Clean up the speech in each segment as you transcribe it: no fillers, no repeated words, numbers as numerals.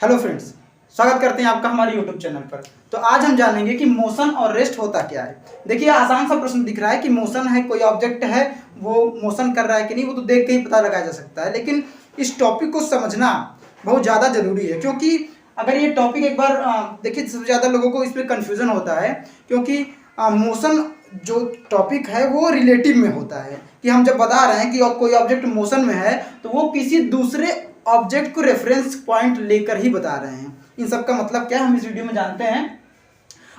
Hello friends, स्वागत करते हैं आपका हमारे यूट्यूब चैनल पर। तो आज हम जानेंगे कि मोशन और रेस्ट होता क्या है। देखिए, आसान सा प्रश्न दिख रहा है कि मोशन है, कोई ऑब्जेक्ट है वो मोशन कर रहा है कि नहीं, वो तो देख के ही पता लगाया जा सकता है। लेकिन इस टॉपिक को समझना बहुत ज़्यादा ज़रूरी है, क्योंकि अगर ये टॉपिक एक बार देखिए, सबसे ज़्यादा लोगों को इस पर कन्फ्यूज़न होता है, क्योंकि मोशन जो टॉपिक है वो रिलेटिव में होता है कि हम जब बता रहे हैं कि कोई ऑब्जेक्ट मोशन में है तो वो किसी दूसरे ऑब्जेक्ट को रेफरेंस पॉइंट लेकर ही बता रहे हैं। इन सब का मतलब क्या है हम इस वीडियो में जानते हैं।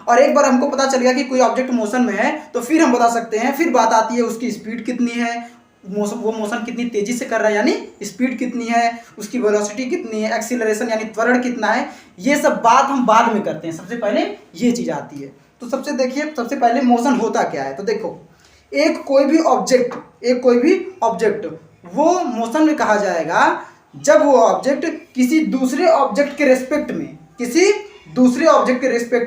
और एक बार हमको पता चल गया कि कोई ऑब्जेक्ट मोशन में है तो फिर हम बता सकते हैं, फिर बात आती है उसकी स्पीड कितनी है, वो मोशन कितनी तेजी से कर रहा है यानी स्पीड कितनी है, उसकी वेलोसिटी कितनी है, एक्सीलरेशन यानी त्वरण कितना है। ये सब बात हम बाद में करते हैं, सबसे पहले ये चीज़ आती है। तो सबसे पहले मोशन होता क्या है। तो देखो, एक कोई भी ऑब्जेक्ट वो मोशन में कहा जाएगा जब वो ऑब्जेक्ट किसी दूसरे ऑब्जेक्ट के रेस्पेक्ट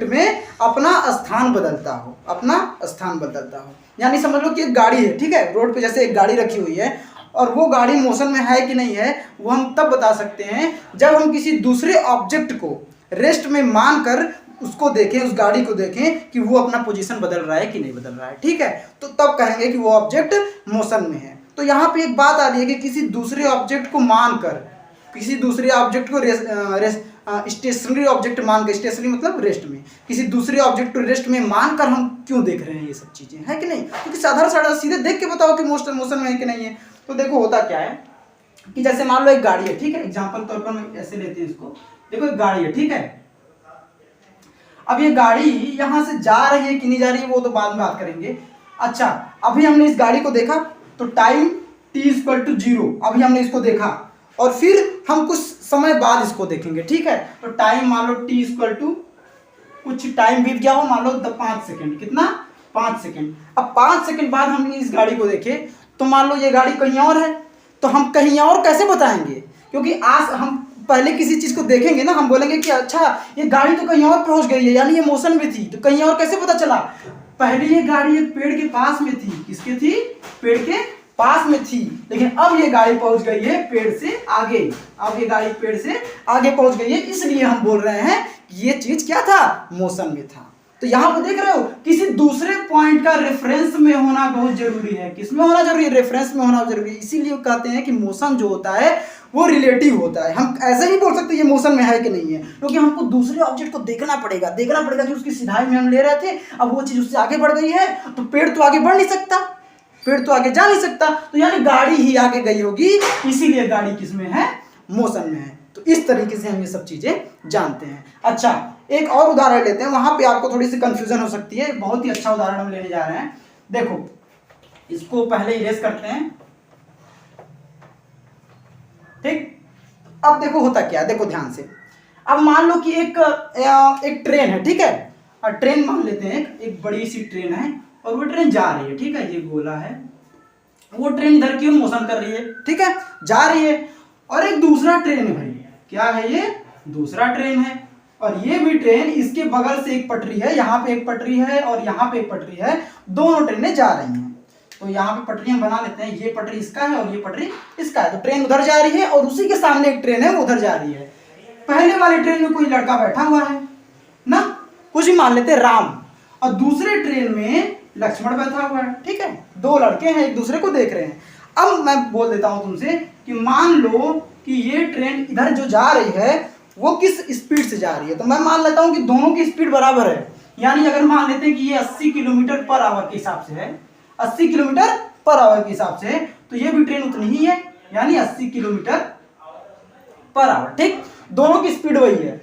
में अपना स्थान बदलता हो। यानी समझ लो कि एक गाड़ी है, ठीक है, रोड पे जैसे एक गाड़ी रखी हुई है और वो गाड़ी मोशन में है कि नहीं है वो हम तब बता सकते हैं जब हम किसी दूसरे ऑब्जेक्ट को रेस्ट में मानकर उसको देखें, उस गाड़ी को देखें कि वो अपना पोजीशन बदल रहा है कि नहीं बदल रहा है, ठीक है। तो तब कहेंगे कि वो ऑब्जेक्ट मोशन में है। तो यहाँ पे एक बात आ रही है कि किसी दूसरे ऑब्जेक्ट को मानकर, किसी दूसरे ऑब्जेक्ट को स्टेशनरी ऑब्जेक्ट मानकर, स्टेशनरी मतलब रेस्ट में, किसी दूसरे ऑब्जेक्ट को रेस्ट में मानकर हम क्यों देख रहे हैं ये सब चीज़ें, है कि नहीं। क्योंकि साधारण सीधे देख के बताओ कि मोशन में है कि नहीं है। तो देखो होता क्या है कि जैसे मान लो एक गाड़ी है, ठीक है, एग्जाम्पल तौर पर हम ऐसे लेते हैं इसको। देखो एक गाड़ी है, ठीक है। अब ये गाड़ी यहाँ से जा रही है कि नहीं जा रही है वो तो बाद में बात करेंगे। अच्छा, अभी हमने इस गाड़ी को देखा तो टाइम t=0, अभी हमने इसको देखा और फिर हम कुछ समय बाद इसको देखेंगे, ठीक है। तो टाइम मान लो t कुछ टाइम बीत गया हो, मान लो 5 सेकेंड, कितना 5 सेकेंड। अब 5 सेकेंड बाद हमने इस गाड़ी को देखे तो मान लो ये गाड़ी कहीं और है, तो हम कहीं और कैसे बताएंगे, क्योंकि आज हम पहले किसी चीज को देखेंगे ना, हम बोलेंगे कि अच्छा ये गाड़ी तो कहीं और पहुंच गई है, यानी ये मोशन में थी। तो कहीं और कैसे पता चला, पहले ये गाड़ी एक पेड़ के पास में थी, किसके थी, पेड़ के पास में थी, लेकिन अब ये गाड़ी पहुंच गई है पेड़ से आगे, अब ये गाड़ी पेड़ से आगे पहुंच गई है, इसलिए हम बोल रहे हैं कि ये चीज क्या था, मोशन में था। तो यहाँ पे देख रहे हो किसी दूसरे पॉइंट का रेफरेंस में होना बहुत जरूरी है। किसमें होना जरूरी है, रेफरेंस में होना जरूरी है। इसीलिए कहते हैं कि मोशन जो होता है वो रिलेटिव होता है। हम ऐसे नहीं बोल सकते ये मोशन में है कि नहीं है, क्योंकि हमको दूसरे ऑब्जेक्ट को देखना पड़ेगा कि उसकी सिधाई में हम ले रहे थे, अब वो चीज उससे आगे बढ़ गई है तो पेड़ तो आगे बढ़ नहीं सकता, पेड़ तो आगे जा नहीं सकता, तो यानी गाड़ी ही आगे गई होगी, इसीलिए गाड़ी किसमें है, मोशन में है। तो इस तरीके से हम ये सब चीजें जानते हैं। अच्छा, एक और उदाहरण लेते हैं, वहां पे आपको थोड़ी सी कंफ्यूजन हो सकती है। बहुत ही अच्छा उदाहरण हम लेने जा रहे हैं। देखो, इसको पहले इरेज करते हैं, ठीक। अब देखो होता क्या है, देखो ध्यान से। अब मान लो कि एक ट्रेन है, ठीक है, और ट्रेन मान लेते हैं एक बड़ी सी ट्रेन है और वो ट्रेन जा रही है, ठीक है, ये गोला है, वो ट्रेन इधर की ओर मोशन कर रही है, ठीक है, जा रही है। और एक दूसरा ट्रेन है भाई, क्या है ये, दूसरा ट्रेन है, और ये भी ट्रेन, इसके बगल से एक पटरी है, यहाँ पे एक पटरी है और यहाँ पे एक पटरी है, दोनों ट्रेनें जा रही हैं। तो यहाँ पे पटरी हम बना लेते हैं, ये पटरी इसका है और ये पटरी इसका है। तो ट्रेन उधर जा रही है और उसी के सामने एक ट्रेन है वो उधर जा रही है। पहले वाली ट्रेन में कोई लड़का बैठा हुआ है ना, कुछ भी मान लेते हैं राम, और दूसरे ट्रेन में लक्ष्मण बैठा हुआ है, ठीक है, दो लड़के हैं एक दूसरे को देख रहे हैं। अब मैं बोल देता हूं तुमसे कि मान लो कि ये ट्रेन इधर जो जा रही है वो किस स्पीड से जा रही है। तो मैं मान लेता हूं कि दोनों की स्पीड बराबर है, यानी अगर मान लेते हैं कि ये 80 किलोमीटर पर आवर के हिसाब से है, 80 किलोमीटर पर आवर के हिसाब से, तो ये भी ट्रेन उतनी ही है, यानी 80 किलोमीटर पर आवर, ठीक। दोनों की स्पीड वही है।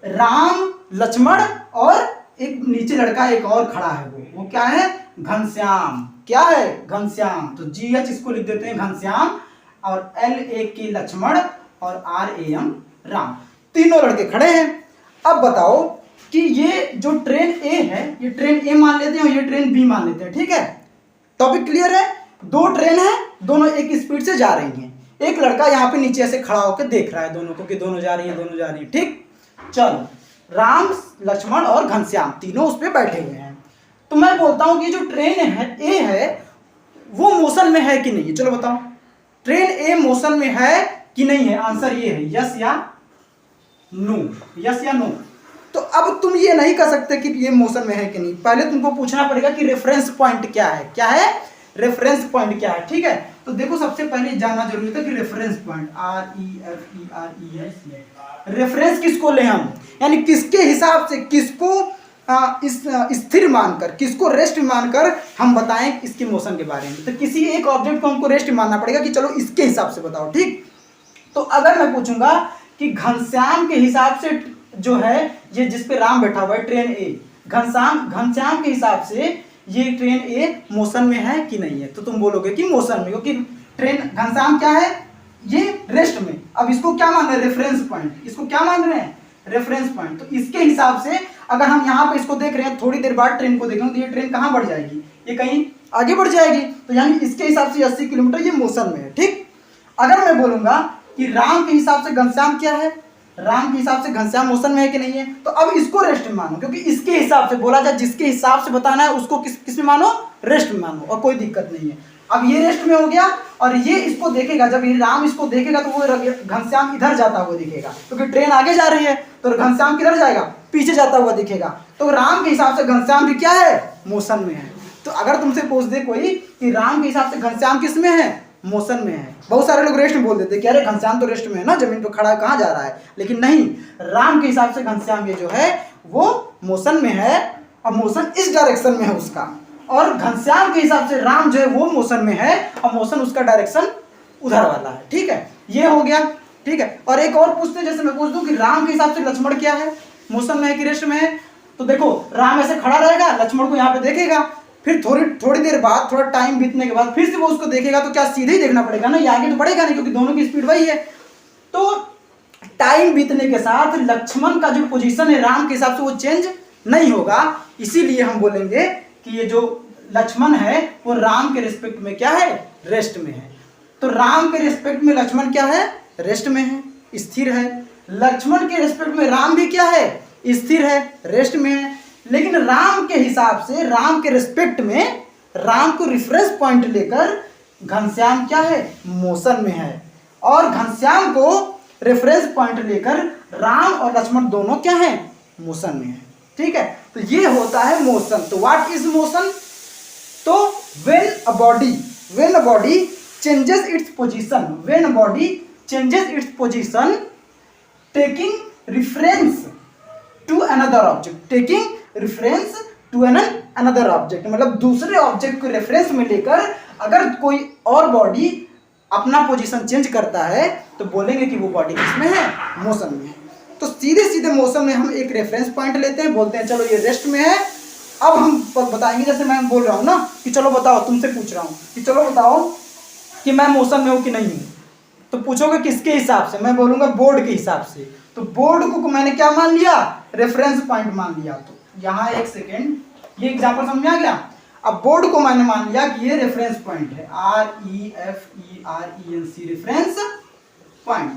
राम, लक्ष्मण और एक नीचे लड़का एक और खड़ा है, वो क्या है, घनश्याम। क्या है, घनश्याम। तो GH इसको लिख देते हैं घनश्याम, और LAK लक्ष्मण और RAM राम, तीनों लड़के खड़े हैं। अब बताओ कि ये जो ट्रेन A है, ये ट्रेन A मान लेते हैं और ये ट्रेन B मान लेते हैं, ठीक है। टॉपिक क्लियर है। दो ट्रेन है, दोनों एक स्पीड से जा रही हैं। एक लड़का यहाँ पे नीचे ऐसे खड़ा होकर देख रहा है दोनों को कि दोनों जा रही है, ठीक। चलो, राम, लक्ष्मण और घनश्याम तीनों उस पर बैठे हुए हैं। तो मैं बोलता हूं कि जो ट्रेन है ए है वो मोशन में है कि नहीं है। चलो बताओ, ट्रेन ए मोशन में है कि नहीं है। आंसर ये है यस या नो, यस या नो। तो अब तुम ये नहीं कह सकते कि ये मोशन में है कि नहीं, पहले तुमको पूछना पड़ेगा कि रेफरेंस पॉइंट क्या है। क्या है? रेफरेंस पॉइंट क्या है, ठीक है। तो देखो सबसे पहले जानना जरूरी था कि रेफरेंस पॉइंट, REFERENCE, रेफरेंस किसको ले हम, यानी किसके हिसाब से, किसको इस स्थिर मानकर, किसको रेस्ट मानकर हम बताएं इसकी मोशन के बारे में। तो किसी एक ऑब्जेक्ट को हमको रेस्ट मानना पड़ेगा कि चलो इसके हिसाब से बताओ, ठीक। तो अगर मैं पूछूंगा कि घनश्याम के हिसाब से जो है ये जिस पे राम बैठा हुआ है ट्रेन ए, घनश्याम के हिसाब से ये ट्रेन ए मोशन में है कि नहीं है, तो तुम बोलोगे कि मोशन में, क्योंकि ट्रेन घनश्याम क्या है, ये रेस्ट में। अब इसको क्या मान रहे हैं? Reference point. इसको क्या मान रहे हैं? Reference point. तो इसके हिसाब से अगर हम यहाँ पे इसको देख रहे हैं, थोड़ी देर बाद ट्रेन को देखेंगे तो ये ट्रेन कहाँ बढ़ जाएगी, ये कहीं आगे बढ़ जाएगी। तो यानी इसके हिसाब से 80 किलोमीटर ये मोशन में है, ठीक। अगर मैं बोलूंगा कि राम के हिसाब से घनश्याम क्या है, राम के हिसाब से घनश्याम मोशन में है कि नहीं है, तो अब इसको रेस्ट में मानो, क्योंकि इसके हिसाब से बोला जाए, जिसके हिसाब से बताना है उसको किस में मानो, रेस्ट में मानो, और कोई दिक्कत नहीं है। अब ये रेस्ट में हो गया, और ये इसको देखेगा, जब ये राम इसको देखेगा तो वो घनश्याम इधर जाता हुआ दिखेगा, क्योंकि ट्रेन आगे जा रही है तो घनश्याम किधर जाएगा, पीछे जाता हुआ दिखेगा। तो राम के हिसाब से घनश्याम भी क्या है, मोशन में है। तो अगर तुमसे पूछ दे कोई कि राम के हिसाब से घनश्याम किस में है, मोशन में है, बहुत सारे लोग रेस्ट में बोल देते, कह रहे घनश्याम तो रेस्ट में है ना, जमीन पर खड़ा कहाँ जा रहा है, लेकिन नहीं, राम के हिसाब से घनश्याम ये जो है वो मोशन में है, और मोशन इस डायरेक्शन में है उसका, और घनश्याम के हिसाब से राम जो है वो मोशन में है, और मोशन उसका डायरेक्शन उधर वाला है, ठीक है। ये हो गया, ठीक है। और एक और पूछते, जैसे मैं पूछ दूं कि राम के हिसाब से लक्ष्मण क्या है, मोशन में है कि रेस्ट में है, तो देखो राम ऐसे खड़ा रहेगा, लक्ष्मण को यहाँ पे देखेगा, फिर थोड़ी देर बाद, थोड़ा टाइम बीतने के बाद फिर से वो उसको देखेगा, तो क्या सीधे ही देखना पड़ेगा ना, ये आगे तो बढ़ेगा नहीं, क्योंकि दोनों की स्पीड वही है। तो टाइम बीतने के साथ लक्ष्मण का जो पोजीशन है राम के हिसाब से वो चेंज नहीं होगा, इसीलिए हम बोलेंगे कि ये जो लक्ष्मण है वो राम के रिस्पेक्ट में क्या है, रेस्ट में है। तो राम के रिस्पेक्ट में लक्ष्मण क्या है, रेस्ट में है, स्थिर है। लक्ष्मण के रिस्पेक्ट में राम भी क्या है, स्थिर है, रेस्ट में है। लेकिन राम के हिसाब से, राम के रिस्पेक्ट में, राम को रेफरेंस पॉइंट लेकर घनश्याम क्या है, मोशन में है, और घनश्याम को रेफरेंस पॉइंट लेकर राम और लक्ष्मण दोनों क्या है, मोशन में है, ठीक है। तो ये होता है मोशन। तो व्हाट इज मोशन? तो when a body changes its position, when a body changes its position taking reference to another object, taking reference to another object, मतलब दूसरे ऑब्जेक्ट को रेफरेंस में लेकर अगर कोई और बॉडी अपना पोजीशन चेंज करता है तो बोलेंगे कि वो बॉडी किसमें है, मोशन में है। तो सीधे सीधे मोशन में हम एक रेफरेंस पॉइंट लेते हैं, बोलते हैं चलो ये रेस्ट में है। अब हम बताएंगे, जैसे मैं बोल रहा हूँ ना कि चलो बताओ, तुमसे पूछ रहा हूँ कि चलो बताओ कि मैं मोशन में हूँ कि नहीं हूँ, तो पूछोगे किसके हिसाब से, मैं बोलूँगा बोर्ड के हिसाब से। तो बोर्ड को मैंने क्या मान लिया, रेफरेंस पॉइंट मान लिया। तो यहाँ एक सेकेंड, ये एग्जाम्पल समझ में आ गया। अब बोर्ड को मैंने मान लिया कि ये रेफरेंस पॉइंट है, REFERENC, रेफरेंस पॉइंट।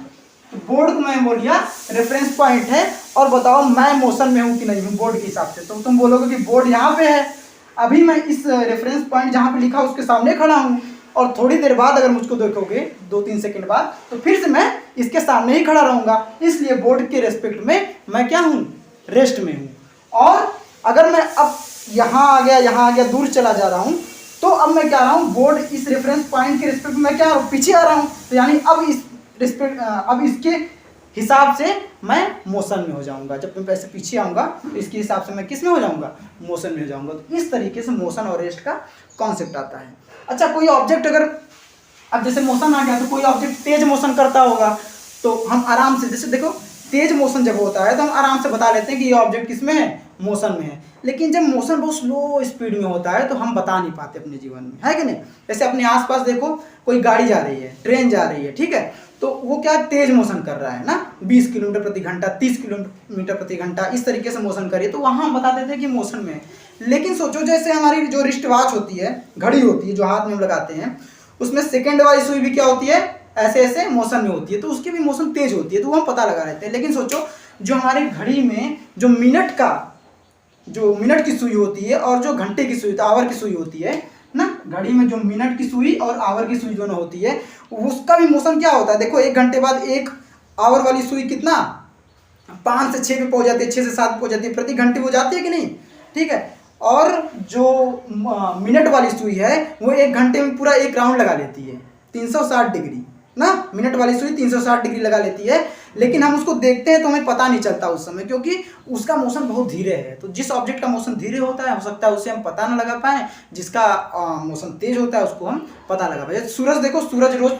तो बोर्ड को मैं बोल लिया रेफरेंस पॉइंट है, और बताओ मैं मोशन में हूँ कि नहीं हूँ बोर्ड के हिसाब से। तो तुम बोलोगे कि बोर्ड यहाँ पे है, अभी मैं इस रेफरेंस पॉइंट जहाँ पे लिखा उसके सामने खड़ा हूँ, और थोड़ी देर बाद अगर मुझको देखोगे 2-3 सेकंड बाद, तो फिर से मैं इसके सामने ही खड़ा रहूँगा, इसलिए बोर्ड के रेस्पेक्ट में मैं क्या हूँ, रेस्ट में हूँ। और अगर मैं अब यहाँ आ गया, दूर चला जा रहा हूँ, तो अब मैं क्या आ रहा हूँ, बोर्ड इस रेफरेंस पॉइंट के रिस्पेक्ट में मैं क्या पीछे आ रहा हूँ। तो यानी अब इसके हिसाब से मैं मोशन में हो जाऊंगा। जब मैं पैसे पीछे आऊँगा तो इसके हिसाब से मैं किस में हो जाऊँगा, मोशन में हो जाऊँगा। तो इस तरीके से मोशन और रेस्ट का कॉन्सेप्ट आता है। अच्छा, कोई ऑब्जेक्ट अगर, अब जैसे मोशन आ गया तो कोई ऑब्जेक्ट तेज मोशन करता होगा, तो हम आराम से, जैसे देखो तेज मोशन जब होता है तो हम आराम से बता लेते हैं कि ये ऑब्जेक्ट किस में है, मोशन में है। लेकिन जब मोशन बहुत स्लो स्पीड में होता है तो हम बता नहीं पाते अपने जीवन में, है कि नहीं। जैसे अपने आसपास देखो, कोई गाड़ी जा रही है, ट्रेन जा रही है, ठीक है, तो वो क्या तेज मोशन कर रहा है ना, 20 किलोमीटर प्रति घंटा, 30 किलोमीटर प्रति घंटा, इस तरीके से मोशन करिए, तो वहाँ हम बता देते हैं कि मोशन में है। लेकिन सोचो जैसे हमारी जो रिस्ट वॉच होती है, घड़ी होती है जो हाथ में हम लगाते हैं, उसमें सेकंड वाली सुई भी क्या होती है, ऐसे ऐसे मोशन में होती है, तो उसकी भी मोशन तेज होती है, तो वो हम पता लगा लेते हैं। लेकिन सोचो जो हमारे घड़ी में जो मिनट की सुई होती है और जो घंटे की सुई, तो आवर की सुई होती है ना, घड़ी में जो मिनट की सुई और आवर की सुई दोनों होती है, उसका भी मोशन क्या होता है। देखो 1 घंटे बाद 1 आवर वाली सुई कितना 5 से 6 पे पहुंच जाती है, 6 से 7 पहुंच जाती है, प्रति घंटे वो जाती है कि नहीं, ठीक है। और जो मिनट वाली सुई है वो 1 घंटे में पूरा 1 राउंड लगा लेती है 360 डिग्री ना। मिनट वाली सुई 360 डिग्री लगा लेती है, लेकिन हम उसको देखते हैं तो हमें पता नहीं चलता उस समय, क्योंकि उसका मोशन बहुत धीरे है। तो जिस ऑब्जेक्ट का मोशन धीरे होता है, हो सकता है उसे हम पता ना लगा पाए, जिसका मोशन तेज होता है उसको हम पता लगा पाए। सूरज देखो, सूरज रोज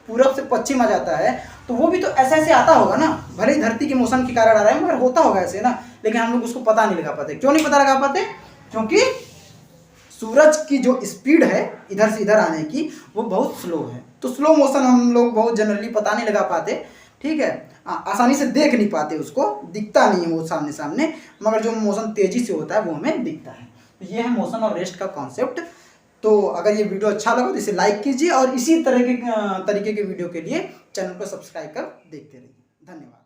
पूरब से पश्चिम आ जाता है, तो वो भी तो ऐसे ऐसे आता होगा ना, भले ही धरती के मोशन के कारण आ रहा है, मगर होता होगा ऐसे ना, लेकिन हम लोग उसको पता नहीं लगा पाते। क्यों नहीं पता लगा पाते? क्योंकि सूरज की जो स्पीड है इधर से इधर आने की वो बहुत स्लो है। तो स्लो मोशन हम लोग बहुत जनरली पता नहीं लगा पाते, ठीक है। आसानी से देख नहीं पाते, उसको दिखता नहीं है वो सामने सामने, मगर जो मोशन तेजी से होता है वो हमें दिखता है। तो ये है मोशन और रेस्ट का कॉन्सेप्ट। तो अगर ये वीडियो अच्छा लगा तो इसे लाइक कीजिए, और इसी तरह के तरीके के वीडियो के लिए चैनल को सब्सक्राइब कर देखते रहिए। धन्यवाद।